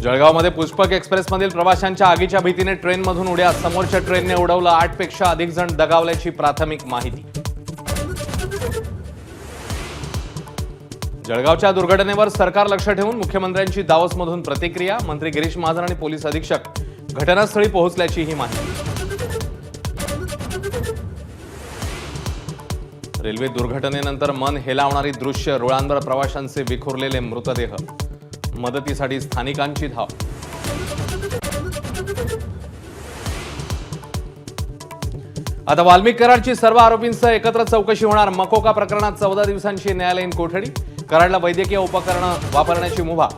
जळगावमध्ये पुष्पक एक्सप्रेसमधील प्रवाशांच्या आगीच्या भीतीने ट्रेनमधून उड्या, समोरच्या ट्रेनने उडवलं 8 पेक्षा अधिक जण दगावल्याची प्राथमिक माहिती। जळगावच्या दुर्घटनेवर सरकार लक्ष ठेवून मुख्यमंत्र्यांची दावोसमधून प्रतिक्रिया, मंत्री गिरीश महाजन आणि पोलीस अधीक्षक घटनास्थळी पोहोचल्याची ही माहिती। रेल्वे दुर्घटनेनंतर मन हेलावणारी दृश्य, रुळांवर प्रवाशांचे विखुरलेले मृतदेह, मदतीसाठी स्थानिकांची धाव। आता वाल्मिक कराडची सर्व आरोपींसह एकत्र चौकशी होणार। मकोका प्रकरणात 14 दिवसांची न्यायालयीन कोठडी, कराडला वैद्यकीय उपकरणं वापरण्याची मुभा।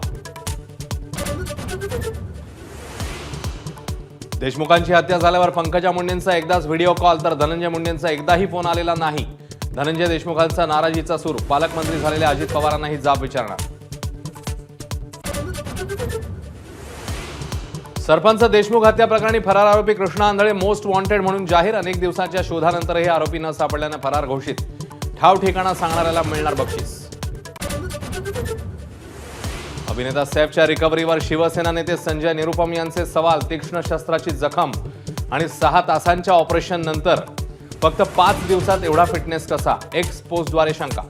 देशमुखांची हत्या झाल्यावर पंकजा मुंडेंचा एकदाच व्हिडिओ कॉल तर धनंजय मुंडेंचा एकदाही फोन आलेला नाही। धनंजय देशमुखांचा नाराजीचा सूर, पालकमंत्री झालेल्या अजित पवारांनाही जाब विचारणार। सरपंच देशमुख हत्या प्रकरणी फरार आरोपी कृष्णा आंधळे मोस्ट वॉन्टेड म्हणून जाहीर। अनेक दिवसांच्या शोधानंतरही आरोपी न सापडल्याने फरार घोषित। ठाव ठिकाणा सांगणाऱ्याला मिळणार बक्षीस। अभिनेता सैफच्या रिकव्हरीवर शिवसेना नेते संजय निरुपम यांचे सवाल, तीक्ष्ण शस्त्राची जखम आणि 6 तासांच्या ऑपरेशन नंतर फक्त 5 दिवसात एवढा फिटनेस कसा? एक्स पोस्टद्वारे शंका।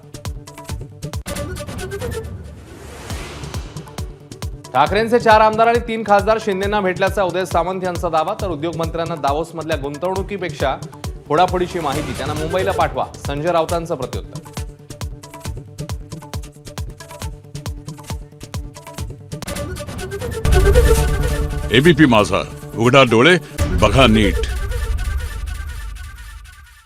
ठाकरेंचे 4 आमदार आणि 3 खासदार शिंदेंना भेटल्याचा उदय सामंत यांचा दावा, तर उद्योगमंत्र्यांना दावोसमधल्या गुंतवणुकीपेक्षा फोडाफोडीची माहिती त्यांना मुंबईला पाठवा, संजय राऊतांचं प्रत्युत्तर। एबीपी माझा, उघडा डोळे बघा नीट।